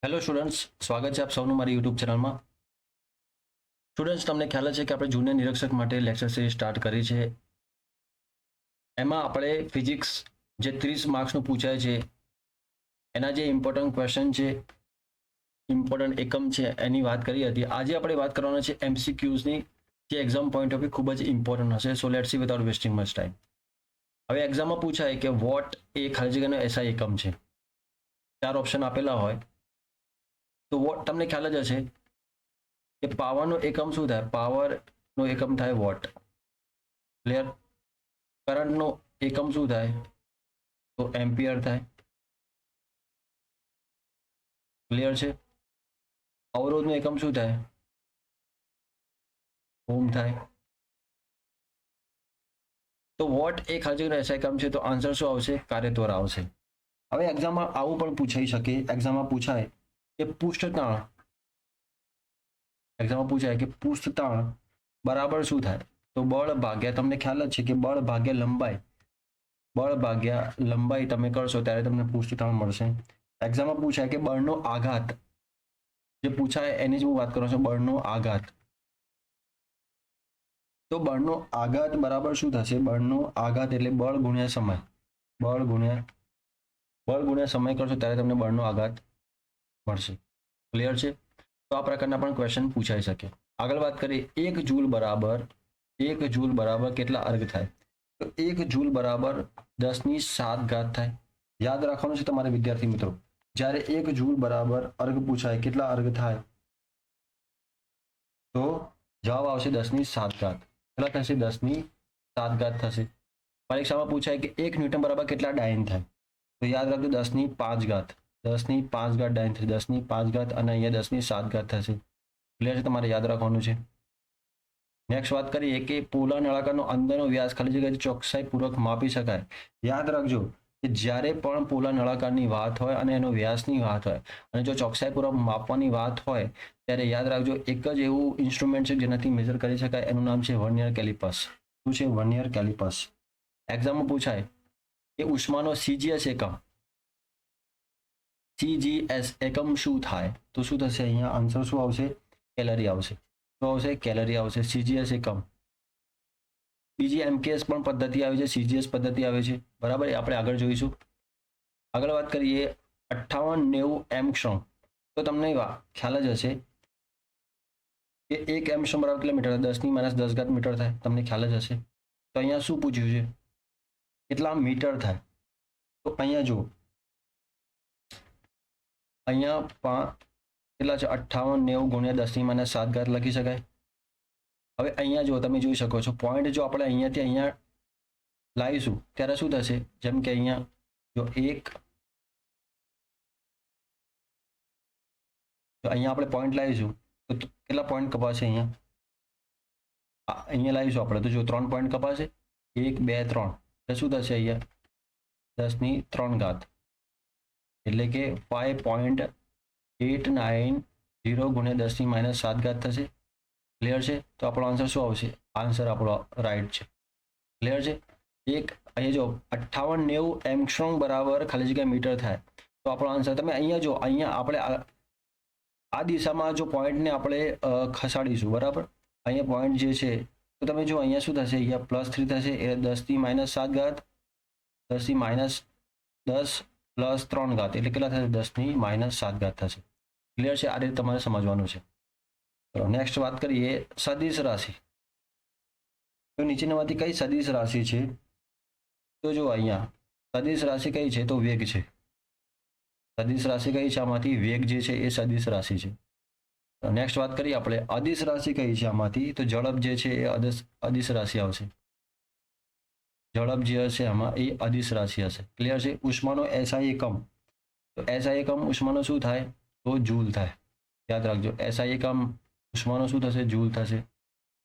Hello students, સ્વાગત છે આપ સૌનું મારી યુટ્યુબ ચેનલમાં. સ્ટુડન્ટ્સ, તમને ખ્યાલ છે કે આપણે જુનિયર નિરીક્ષક માટે લેક્ચર સિરીઝ સ્ટાર્ટ કરી છે. એમાં આપણે ફિઝિક્સ જે 30 માર્ક્સનું પૂછાય છે એના જે ઇમ્પોર્ટન્ટ ક્વેશ્ચન છે, ઇમ્પોર્ટન્ટ એકમ છે એની વાત કરી હતી. આજે આપણે વાત કરવાના છે એમસીક્યુઝની, જે એક્ઝામ પોઈન્ટ ઓફ વ્યૂ ખૂબ જ ઇમ્પોર્ટન્ટ હશે. So let's see without wasting much time. હવે એક્ઝામમાં પૂછાય કે વોટ એ ખાલી જગ્યાનો એસઆઈ એકમ છે. 4 ઓપ્શન આપેલા હોય તો વોટ તમને ખ્યાલ જ હશે કે પાવરનો એકમ શું થાય? પાવરનો એકમ થાય વોટ. ક્લિયર? કરંટનો એકમ શું થાય? તો એમ્પિયર થાય. ક્લિયર છે? અવરોધનો એકમ શું થાય? ઓમ થાય. તો વોટ એ ખાલી જગ્યાનો એસઆઈ એકમ છે, તો આન્સર શું આવશે? કાર્યત્વર આવશે. હવે એક્ઝામમાં આવું પણ પૂછાઈ શકે. એક્ઝામમાં પૂછાય કે પૃષ્ઠતાણ, એક્ઝામમાં પૂછાય કે પૃષ્ઠતાણ બરાબર શું થાય? તો બળ ભાગ્યા, તમને ખ્યાલ જ છે કે બળ ભાગ્યા લંબાઈ, બળ ભાગ્યા લંબાઈ તમે કરશો ત્યારે તમને પૃષ્ઠતાણ મળશે. એક્ઝામમાં પૂછાય કે બળનો આઘાત, જે પૂછાય એની જ હું વાત કરું છું, બળનો આઘાત. તો બળનો આઘાત બરાબર શું થશે? બળનો આઘાત એટલે બળ ગુણ્યા સમય. બળ ગુણ્યા સમય કરશો ત્યારે તમને બળનો આઘાત મળશે. ક્લિયર છે? તો આ પ્રકારના પણ ક્વેશ્ચન પૂછાઈ શકે. આગળ વાત કરીએ, 1 જૂલ બરાબર કેટલા અર્ગ થાય? તો 1 જૂલ બરાબર 10⁷ થાય. યાદ રાખવાનું છે તમારે વિદ્યાર્થી મિત્રો, જ્યારે 1 જૂલ બરાબર અર્ગ પૂછાય કેટલા અર્ગ થાય, તો જવાબ આવશે 10⁷. કેટલા થશે? 10⁷ થશે. પરીક્ષામાં પૂછાય કે 1 ન્યૂટન બરાબર કેટલા ડાયન થાય? તો યાદ રાખજો 10⁵. 10⁵ ડાયન થશે. 10⁵ અને અહીંયા 10⁷ થશે. ક્લિયર છે? તમારે યાદ રાખવાનું છે. નેક્સ્ટ વાત કરીએ કે પોલા નળાકારનો અંદરનો વ્યાસ ખાલી જગ્યાએ ચોકસાઈપૂર્વક માપી શકાય. યાદ રાખજો કે જ્યારે પણ પોલા નળાકારની વાત હોય અને એનો વ્યાસની વાત હોય અને જો ચોકસાઈપૂર્વક માપવાની વાત હોય ત્યારે યાદ રાખજો એક જ એવું ઇન્સ્ટ્રુમેન્ટ છે જેનાથી મેજર કરી શકાય, એનું નામ છે વર્નિયર કેલિપસ. શું છે? વર્નિયર કેલિપસ. એક્ઝામમાં પૂછાય કે ઉષ્માનો સીજીએસ એકમ, સીજીએસ એકમ શું થાય? તો શું થશે? અહીંયા આન્સર શું આવશે? કેલરી આવશે. શું આવશે? કેલરી આવશે. સીજીએસ એકમ. બીજી એમકેએસ પણ પદ્ધતિ આવે છે, સીજીએસ પદ્ધતિ આવે છે. બરાબર, એ આપણે આગળ જોઈશું. આગળ વાત કરીએ 58-90 એંગસ્ટ્રોમ. તો તમને ખ્યાલ જ હશે કે 1 એંગસ્ટ્રોમ બરાબર કેટલા મીટર? 10⁻10 મીટર થાય. તમને ખ્યાલ જ હશે. તો અહીંયા શું પૂછ્યું છે? કેટલા મીટર થાય? તો અહીંયા જુઓ, અહીંયા કેટલા છે? 58-90 ગુણ્યા 10⁻7 લખી શકાય. હવે અહીંયા જો તમે જોઈ શકો છો, પોઈન્ટ જો આપણે અહીંયાથી અહીંયા લાવીશું ત્યારે શું થશે? જેમ કે અહીંયા જો અહીંયા આપણે પોઈન્ટ લાવીશું તો કેટલા પોઈન્ટ કપાશે? અહીંયા લાવીશું આપણે તો જો 3 પોઈન્ટ કપાશે. 1 2 3. તો શું થશે? અહીંયા 10⁻³ એટલે કે 5.890 ગુણ્યા 10⁻7 થશે. ક્લિયર છે? તો આપણો આન્સર શું આવશે? આન્સર આપણો રાઈટ છે. ક્લિયર છે? એક અહીંયા જો 58-90 એંગસ્ટ્રોમ બરાબર ખાલી જગ્યા મીટર થાય. તો આપણો આન્સર તમે અહીંયા જો, અહીંયા આપણે આ દિશામાં જો પોઈન્ટને આપણે ખસાડીશું, બરાબર, અહીંયા પોઈન્ટ જે છે તો તમે જો અહીંયા શું થશે? અહીંયા +3 થશે એ 10⁻7, 10⁻10 + 3 એટલે કેટલા થશે? 10⁻7 થશે. ક્લિયર છે? આ રીતે તમારે સમજવાનું છે. ચલો નેક્સ્ટ વાત કરીએ સદિશ રાશિ. તો નીચેનામાંથી કઈ સદિશ રાશિ છે? તો જો અહીંયા સદિશ રાશિ કઈ છે? તો વેગ છે. સદિશ રાશિ કઈ છે? આમાંથી વેગ જે છે એ સદિશ રાશિ છે. નેક્સ્ટ વાત કરીએ આપણે અદિશ રાશિ કઈ છે? આમાંથી તો ઝડપ જે છે એ અદિશ રાશિ આવશે. ઝડપ જે હશે આમાં એ અદિશ રાશિ હશે. ક્લિયર છે? ઉષ્માનો એસઆઈ એકમ, તો એસઆઈ એકમ ઉષ્માનો શું થાય? તો જૂલ થાય. યાદ રાખજો, એસઆઈ એકમ ઉષ્માનો શું થશે? જૂલ થશે.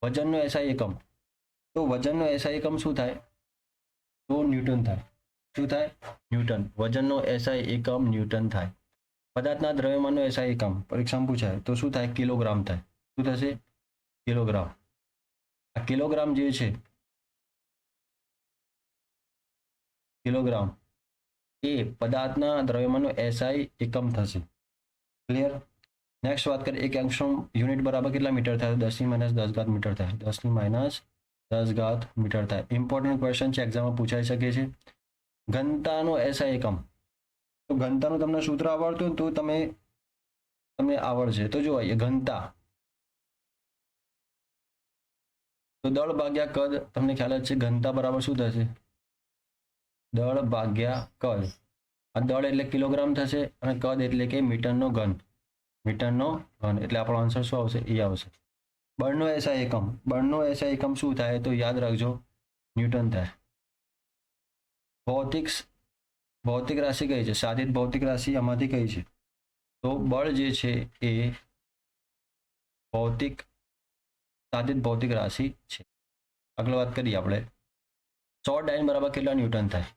વજનનો એસઆઈ એકમ, તો વજનનો એસઆઈ એકમ શું થાય? તો ન્યૂટન થાય. શું થાય? ન્યૂટન. વજનનો એસઆઈ એકમ ન્યૂટન થાય. પદાર્થના દ્રવ્યમાનનો એસઆઈ એકમ પરીક્ષામાં પૂછાય તો શું થાય? કિલોગ્રામ થાય. શું થશે? કિલોગ્રામ. આ કિલોગ્રામ જે છે, કિલોગ્રામ એ પદાર્થના દ્રવ્યમાનનો એસઆઈ એકમ થશે. ક્લિયર. નેક્સ્ટ વાત કરીએ 1 એંગસ્ટ્રોમ યુનિટ બરાબર કેટલા મીટર થાય? 10⁻10 મીટર થાય. 10⁻10 મીટર થાય. ઇમ્પોર્ટન્ટ ક્વેશ્ચન છે, એક્ઝામમાં પૂછાઈ શકે છે. ઘનતાનો SI એકમ, તો ઘનતાનું તમને સૂત્ર આવડતું તો તમને આવડશે. તો જો ઘનતા તો દળ ભાગ્યા કદ, તમને ખ્યાલ જ છે ઘનતા બરાબર શું થશે? દળ ભાગ્યા કદ. આ દળ એટલે કિલોગ્રામ થશે અને કદ એટલે કે મીટરનો ઘન. મીટરનો ઘન એટલે આપણો આન્સર શું આવશે? એ આવશે. બળનો SI એકમ, બળનો SI એકમ શું થાય? તો યાદ રાખજો ન્યૂટન થાય. ભૌતિક રાશિ કઈ છે? સાદિત ભૌતિક રાશિ આમાંથી કઈ છે? તો બળ જે છે એ સાદિત ભૌતિક રાશિ છે. આગળ વાત કરીએ આપણે. 100 ડાયન બરાબર કેટલા ન્યૂટન થાય?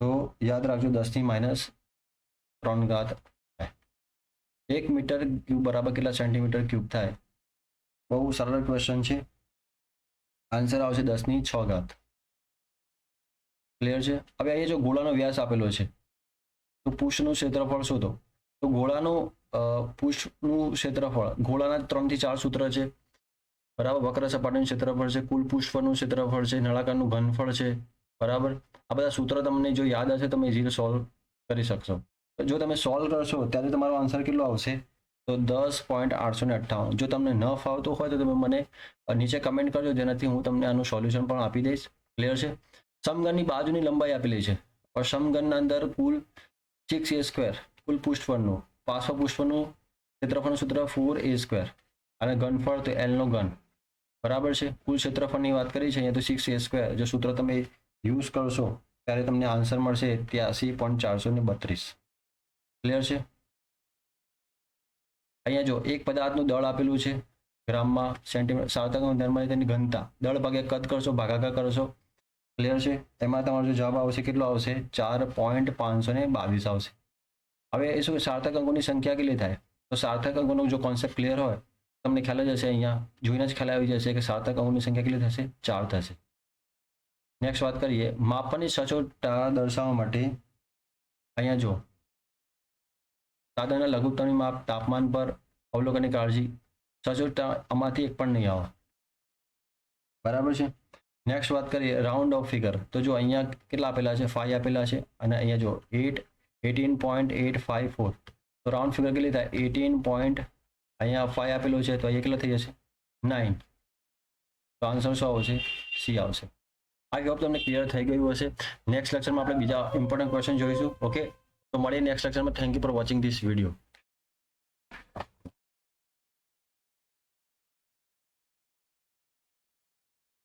તો યાદ રાખજો 10⁻³ થાય. 1 મીટર ક્યુબ બરાબર કેટલા સેન્ટીમીટર ક્યુબ થાય? બહુ સરળ ક્વેશ્ચન છે. આન્સર આવશે 10⁶. ક્લિયર છે. હવે અહીંયા જો ગોળાનો વ્યાસ આપેલો છે તો પૃષ્ઠનું ક્ષેત્રફળ શોધો. તો ગોળાનું પૃષ્ઠનું ક્ષેત્રફળ, ગોળાના 3 થી 4 સૂત્ર છે બરાબર. વક્ર સપાટીનું ક્ષેત્રફળ છે, કુલ પૃષ્ઠનું ક્ષેત્રફળ છે, નળાકારનું ઘનફળ છે બરાબર. આ બધા સૂત્ર તમને જો યાદ હશે તમે ઇઝીલી સોલ્વ કરી શકશો. જો તમે સોલ્વ કરશો ત્યારે તમારો આન્સર કેટલો આવશે? તો 10.858. જો તમને ન ફાવતું હોય તો તમે મને નીચે કમેન્ટ કરજો, જેનાથી હું તમને આનું સોલ્યુશન પણ આપી દઈશ. ક્લિયર છે. સમઘનની બાજુની લંબાઈ આપેલી છે और સમઘનના અંદર કુલ 6a², કુલ પૃષ્ઠફળનું, પાર્શ્વ પૃષ્ઠફળનું ક્ષેત્રફળનું સૂત્ર 4a² અને ઘનફળ તો l નો ઘન બરાબર છે. કુલ ક્ષેત્રફળની વાત કરી છે અહીંયા તો 6a². જો સૂત્ર તમે યુઝ કરશો ત્યારે તમને આન્સર મળશે 83.432. ક્લિયર છે. અહીંયા જો એક પદાર્થનું દળ આપેલું છે ગ્રામમાં, સેન્ટીમીટર, સાર્થકમાં ધ્યાનમાં તેની ઘનતા, દળ ભાગ્યા કદ કરશો, ભાગાકાર કરશો. ક્લિયર છે. એમાં તમારો જો જવાબ આવશે કેટલો આવશે? 4.522 આવશે. હવે એ શું, સાર્થક અંકોની સંખ્યા કેટલી થાય? તો સાર્થક અંકોનો જો કોન્સેપ્ટ ક્લિયર હોય તમને ખ્યાલ જ હશે, અહીંયા જોઈને જ ખ્યાલ આવી જશે કે સાર્થક અંકોની સંખ્યા કેટલી થશે? 4 થશે. નેક્સ્ટ વાત કરીએ માપનની સચોટતા દર્શાવવા માટે. અહીંયા જો સાધનના લઘુત્તમની માપ, તાપમાન પર અવલોકનની કાળજી, સચોટતા આમાંથી એક પણ નહીં આવે બરાબર છે. નેક્સ્ટ વાત કરીએ રાઉન્ડ ઓફ ફિગર. તો જો અહીંયા કેટલા આપેલા છે? 5 આપેલા છે અને અહીંયા જો 18.854. તો રાઉન્ડ ફિગર કેટલી થાય? 18. અહીંયા 5 આપેલું છે તો અહીંયા કેટલા થઈ જશે? 9. તો આન્સર શું આવશે? સી આવશે. આ જવાબ તમને ક્લિયર થઈ ગયું હશે. નેક્સ્ટ લેક્ચરમાં આપણે બીજા ઇમ્પોર્ટન્ટ ક્વેશ્ચન જોઈશું. ઓકે, તો મળીએ નેક્સ્ટ લેક્ચરમાં. Thank you for watching this video.